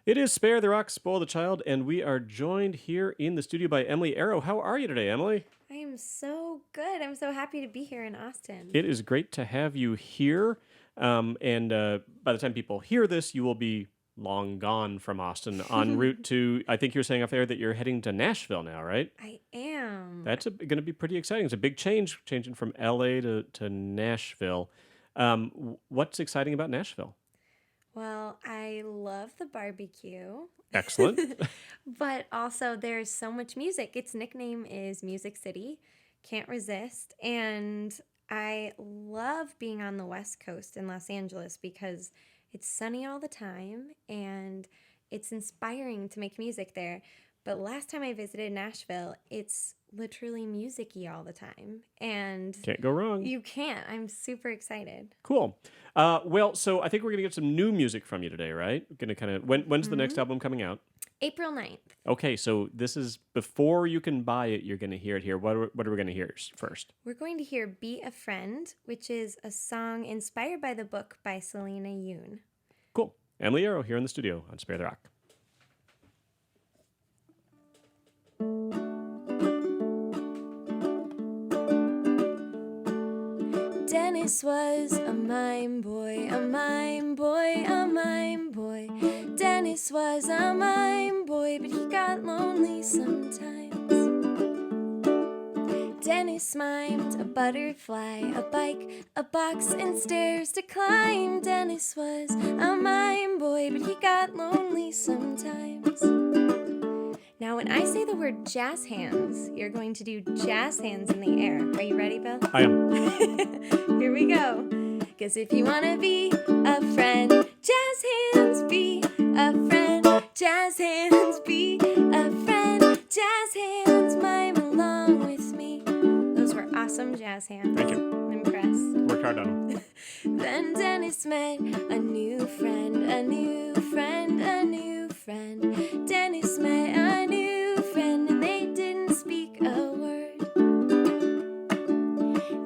It is Spare the Rock, Spoil the Child, and we are joined here in the studio by Emily Arrow. How are you today, Emily? I am so good. I'm so happy to be here in Austin. It is great to have you here. And by the time people hear this, you will be long gone from Austin en route to, I think you're saying off there that you're heading to Nashville now, right? I am. That's going to be pretty exciting. It's a big change, changing from LA to Nashville. What's exciting about Nashville? Well, I love the barbecue. Excellent. But also, there's so much music. Its nickname is Music City. Can't resist. And I love being on the West Coast in Los Angeles because it's sunny all the time and it's inspiring to make music there. But last time I visited Nashville, it's literally music-y all the time. And Can't go wrong. you can't. I'm super excited. Cool. Well, so I think we're gonna get some new music from you today, right? Gonna kind of when's the next album coming out? April 9th. Okay, so this is before you can buy it. You're gonna hear it here. What are we gonna hear first? We're going to hear Be a Friend, which is a song inspired by the book by Selena Yoon. Cool. Emily Arrow here in the studio on Spare the Rock. Dennis was a mime boy, a mime boy, a mime boy. Dennis was a mime boy, but he got lonely sometimes. Dennis mimed a butterfly, a bike, a box, and stairs to climb. Dennis was a mime boy, but he got lonely sometimes. Now, when I say the word jazz hands, you're going to do jazz hands in the air. Are you ready, Bill? I am. Here we go. 'Cause if you wanna be a friend, jazz hands, be a friend. Jazz hands, be a friend. Jazz hands, mime along with me. Those were awesome jazz hands. Thank you. I'm impressed. Work hard on them. Then Dennis met a new friend, a new friend, a new friend. Dennis met a new friend and they didn't speak a word.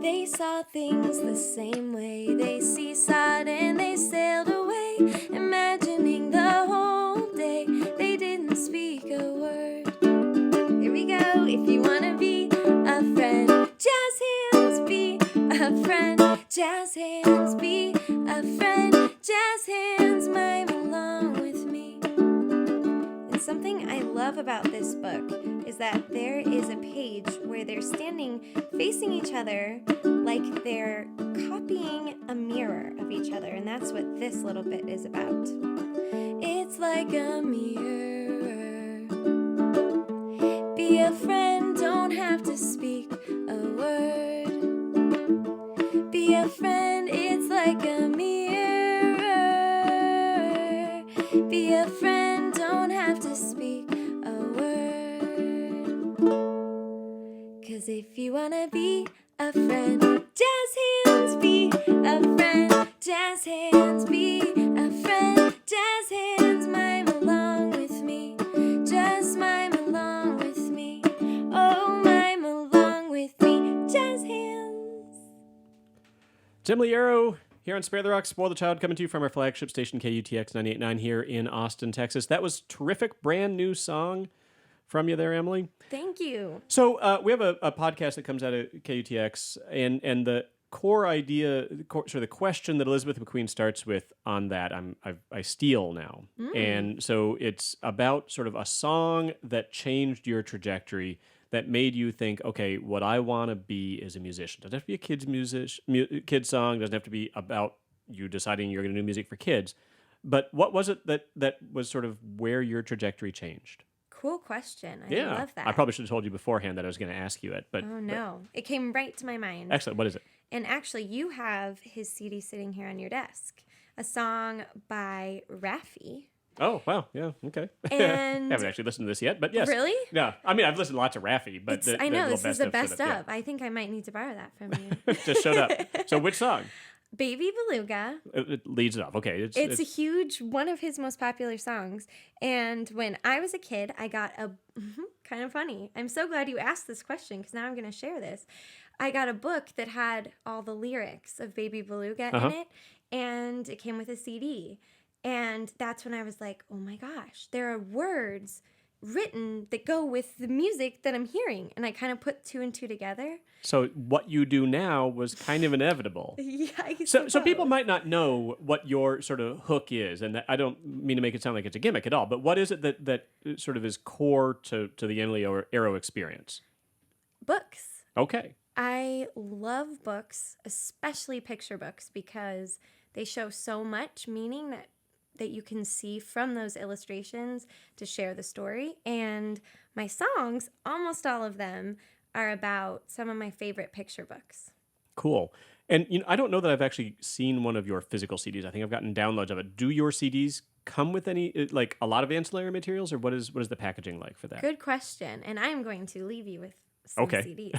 They saw things the same way. They seesawed and they sailed away, imagining the whole day. They didn't speak a word. Here we go. If you wanna be a friend, jazz hands, be a friend. Jazz hands, be a friend. Jazz hands, mime along with me. And something I love about this book is that there is a page where they're standing facing each other like they're copying a mirror of each other. And that's what this little bit is about. It's like a mirror. Be a friend, don't have to speak a word. Be a friend, it's like a mirror. Be a friend, don't have to speak a word. 'Cause if you wanna be a friend, jazz hands, be a friend. Jazz hands, be a friend. Jazz hands, mime along with me. Just mime along with me. Oh, mime along with me. Jazz hands. It's Emily Arrow here on Spare the Rock, Spoil the Child, coming to you from our flagship station KUTX 98.9 here in Austin, Texas. That was terrific, brand new song from you there, Emily. Thank you. So we have a podcast that comes out of KUTX, and the core idea, sort of the question that Elizabeth McQueen starts with on that, I steal now, and so it's about sort of a song that changed your trajectory, that made you think, okay, what I want to be is a musician. Doesn't have to be a kid's song. Doesn't have to be about you deciding you're going to do music for kids. But what was it that was sort of where your trajectory changed? Cool question. I Yeah, love that. I probably should have told you beforehand that I was going to ask you it. But Oh, no. It came right to my mind. Excellent. What is it? And actually, you have his CD sitting here on your desk. A song by Raffi. Oh, wow. Yeah. Okay. And- haven't actually listened to this yet, but yes. Really? Yeah. I mean, I've listened to lots of Raffi, but I know, little this is the sort best yeah. of. I think I might need to borrow that from you. Just showed up. So which song? Baby Beluga. It leads it off. Okay. It's a huge, one of his most popular songs. And when I was a kid, I got a, kind of funny. I'm so glad you asked this question because now I'm going to share this. I got a book that had all the lyrics of Baby Beluga in it, and it came with a CD. And that's when I was like, oh my gosh, there are words written that go with the music that I'm hearing. And I kind of put two and two together. So what you do now was kind of inevitable. Yeah, I So people suppose. might not know what your sort of hook is, and I don't mean to make it sound like it's a gimmick at all, but what is it that sort of is core to the Emily Arrow experience? Books. Okay. I love books, especially picture books, because they show so much meaning that you can see from those illustrations to share the story. And my songs, almost all of them, are about some of my favorite picture books. Cool. And I don't know that I've actually seen one of your physical CDs. I think I've gotten downloads of it. Do your CDs come with any like a lot of ancillary materials, or what is the packaging like for that? Good question. And I am going to leave you with some Okay.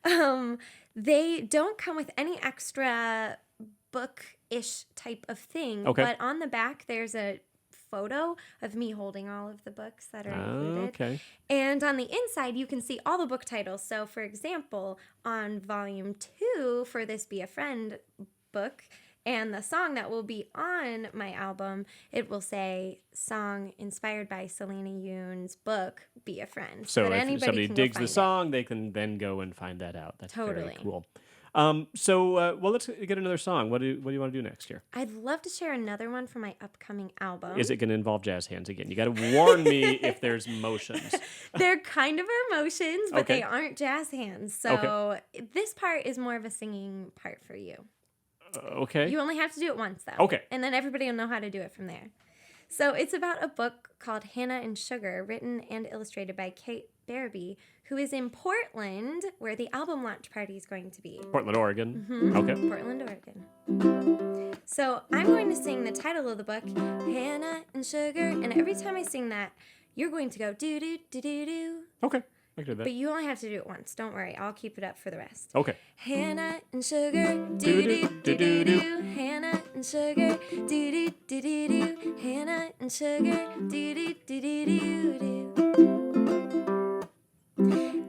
CDs. They don't come with any extra book-ish type of thing. Okay. But on the back, there's a photo of me holding all of the books that are included. Okay. And on the inside, you can see all the book titles. So, for example, on volume 2 for this Be a Friend book, and the song that will be on my album, it will say song inspired by Selena Yoon's book, Be a Friend. So that if anybody somebody can go digs the find it. song, they can then go and find that out. That's very Totally. cool. Well, let's get another song. What do you want to do next year? I'd love to share another one for my upcoming album. Is it going to involve jazz hands again? You got to warn me if there's motions. They're kind of our motions, but Okay. they aren't jazz hands. So this part is more of a singing part for you. Okay. You only have to do it once, though. Okay. And then everybody will know how to do it from there. So it's about a book called Hannah and Sugar, written and illustrated by Kate Barabee, who is in Portland, where the album launch party is going to be. Portland, Oregon. Okay. Portland, Oregon. So I'm going to sing the title of the book, Hannah and Sugar, and every time I sing that, you're going to go do-do-do-do-do. Okay. I can do But that. you only have to do it once. Don't worry. I'll keep it up for the rest. Okay. Hannah and Sugar, do-do-do-do-do. Hannah and Sugar, do-do-do-do-do. Hannah and Sugar, do-do-do-do-do.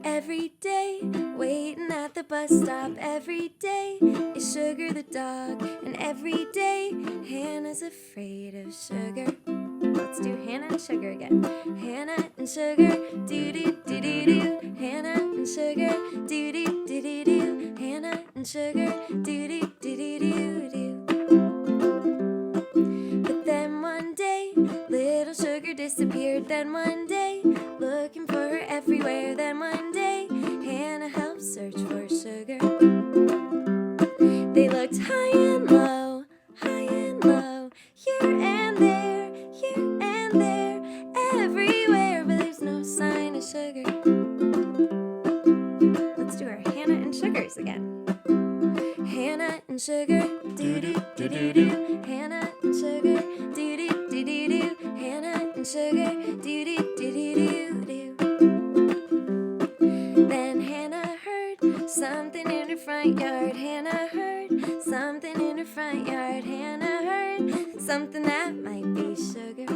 Every day, waiting at the bus stop. Every day is Sugar the dog. And every day, Hannah's afraid of sugar. Let's do Hannah and Sugar again. Hannah and Sugar, do-do-do-do-do. Hannah and Sugar, do-do-do-do-do. Hannah and Sugar, do-do-do-do-do. But then one day, little Sugar disappeared. Then one day, looking for her everywhere. Then one day, Hannah helped search for Sugar. They looked high and low, here and there, everywhere, but there's no sign of Sugar. Let's do our Hannah and Sugars again. Hannah and Sugar, do-do-do-do-do. Hannah and Sugar, do-do-do-do-do. Hannah and Sugar, do-do-do-do-do-do. Then Hannah heard something in her front yard. Hannah heard something in her front yard. Hannah heard something that might be sugar.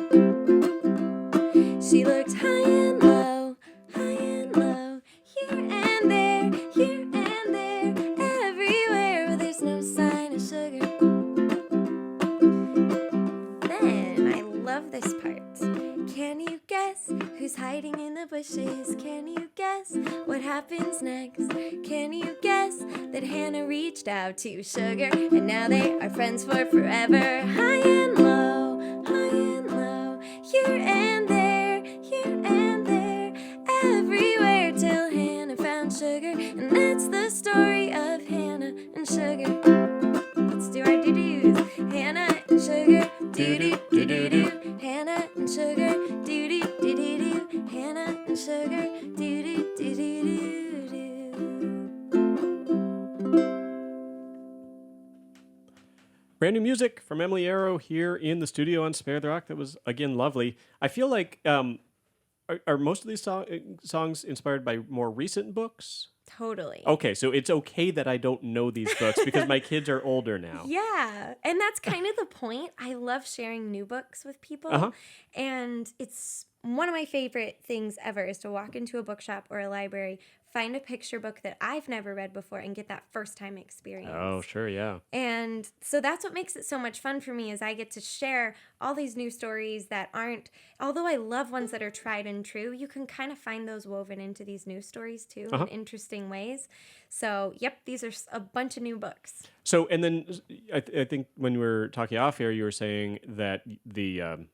She looked high and low, here and there, everywhere, but there's no sign of sugar. Then I love this part. Can you guess who's hiding in the bushes? Can you guess what happens next? Can you guess that Hannah reached out to Sugar and now they are friends for forever? High and low, here and there, everywhere, till Hannah found Sugar. And that's the story of Hannah and Sugar. Let's do our doo-doos. Hannah and Sugar, do-do-do-do-do. Hannah and Sugar, do-do-do-do-do. Hannah and Sugar, do-do-do-do-do-do. Brand new music from Emily Arrow here in the studio on Spare the Rock. That was, again, lovely. I feel like, are most of these songs inspired by more recent books? Totally. Okay, so it's okay that I don't know these books because my kids are older now. Yeah, and that's kind of the point. I love sharing new books with people, Uh-huh. and it's one of my favorite things ever is to walk into a bookshop or a library, find a picture book that I've never read before, and get that first time experience. Oh, sure, yeah. And so that's what makes it so much fun for me is I get to share all these new stories that aren't, although I love ones that are tried and true, you can kind of find those woven into these new stories too in interesting ways. So, yep, these are a bunch of new books. So, and then I think when we were talking off air, you were saying that the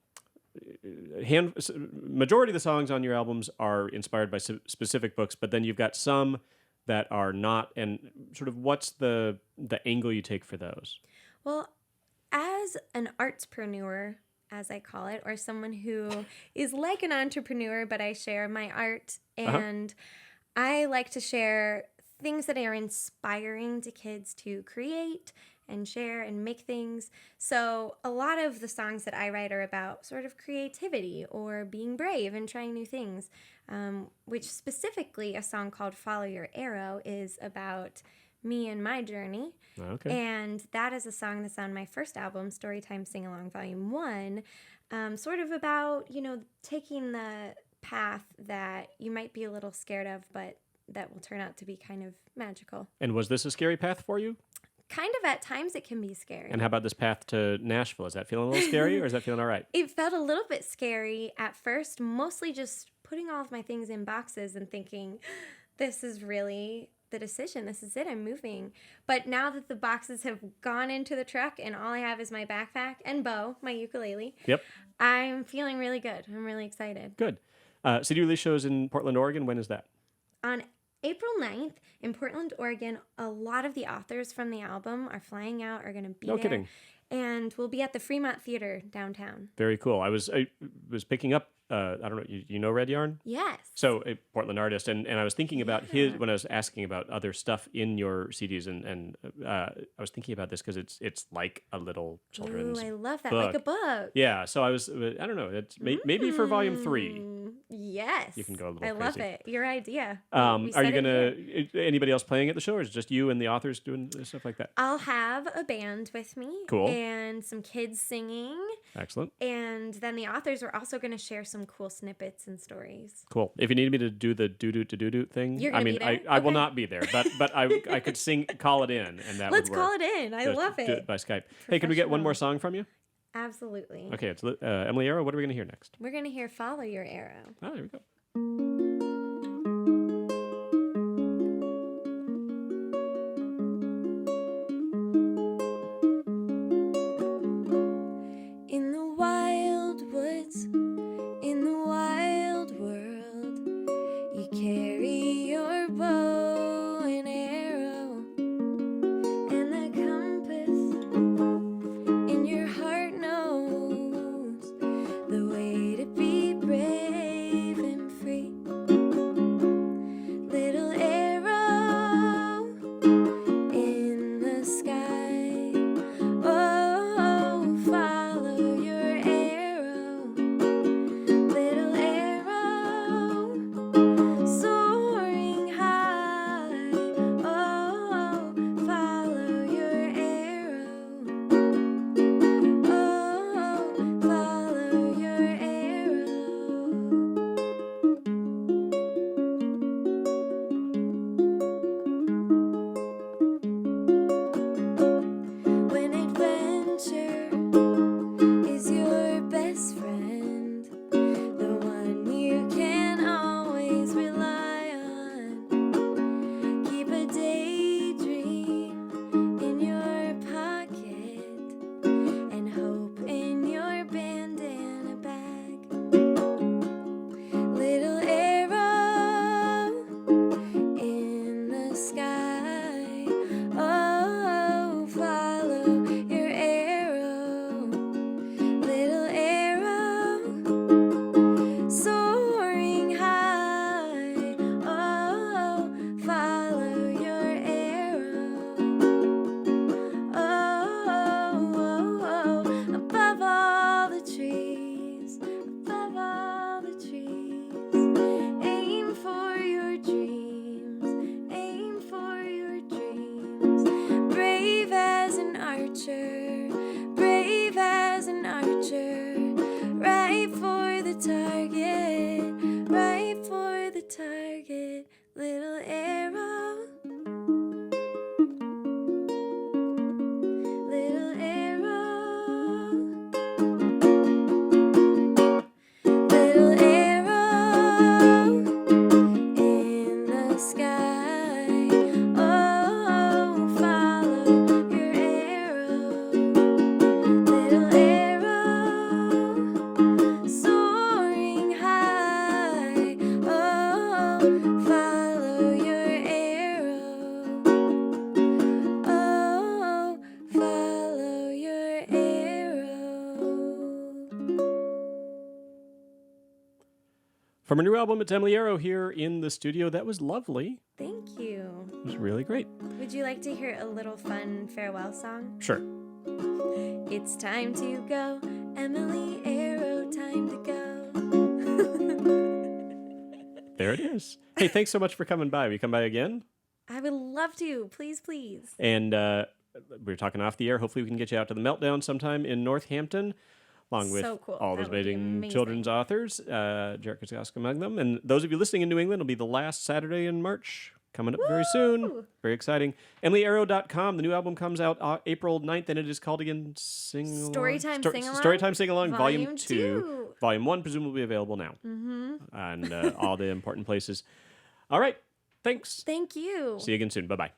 majority of the songs on your albums are inspired by specific books, but then you've got some that are not. And sort of what's the angle you take for those? Well, as an artspreneur, as I call it, or someone who is like an entrepreneur, but I share my art and I like to share things that are inspiring to kids to create and share and make things. So a lot of the songs that I write are about sort of creativity or being brave and trying new things, which specifically a song called Follow Your Arrow is about me and my journey. Okay. And that is a song that's on my first album, Storytime Sing Along Volume 1, sort of about, taking the path that you might be a little scared of, but that will turn out to be kind of magical. And was this a scary path for you? Kind of at times it can be scary. And how about this path to Nashville? Is that feeling a little scary or is that feeling all right? It felt a little bit scary at first, mostly just putting all of my things in boxes and thinking, this is really the decision. This is it. I'm moving. But now that the boxes have gone into the truck and all I have is my backpack and bow, my ukulele, Yep. I'm feeling really good. I'm really excited. Good. CD release shows in Portland, Oregon. When is that? On April 9th in Portland, Oregon, a lot of the authors from the album are flying out, are going to be there. No kidding. And we'll be at the Fremont Theater downtown. Very cool. I was picking up, I don't know, you know Red Yarn? Yes. So a Portland artist, and I was thinking about his, when I was asking about other stuff in your CDs, and I was thinking about this because it's like a little children's Ooh, I love that. book. Like a book. Yeah, so I don't know, it's maybe for volume 3. Yes. You can go a little I love crazy. it. Your idea. Are We you said it gonna here. anybody else playing at the show, or is it just you and the authors doing stuff like that? I'll have a band with me. Cool. And some kids singing. Excellent. And then the authors are also going to share some cool snippets and stories. Cool. If you need me to do the do thing, You're gonna be there? I will Okay. not be there, but I could call it in, and that Let's would work. call it in. I Just love do it. it by Skype. Hey, can we get one more Professional. song from you? Absolutely. Okay, it's Emily Arrow. What are we going to hear next? We're going to hear Follow Your Arrow. Oh, there we go. In the wild woods, in the wild world, you carry your bow and arrow, and the compass in your heart knows the way to be brave and From her new album, it's Emily Arrow here in the studio. That was lovely. Thank you. It was really great. Would you like to hear a little fun farewell song? Sure. It's time to go, Emily Arrow, time to go. There it is. Hey, thanks so much for coming by. Will you come by again? I would love to. Please, please. And we were talking off the air. Hopefully we can get you out to the Meltdown sometime in Northampton, along with So cool. all those That would be amazing amazing. children's authors, Jarek Koskoska among them. And those of you listening in New England, it'll be the last Saturday in March, coming up very soon. Woo! Very exciting. EmilyArrow.com. The new album comes out April 9th, and it is called again Storytime Sing-Along? Storytime Sing-Along, Volume Volume 2. 2. Volume 1 presumably available now. Mm-hmm. And all the important places. All right. Thanks. Thank you. See you again soon. Bye-bye.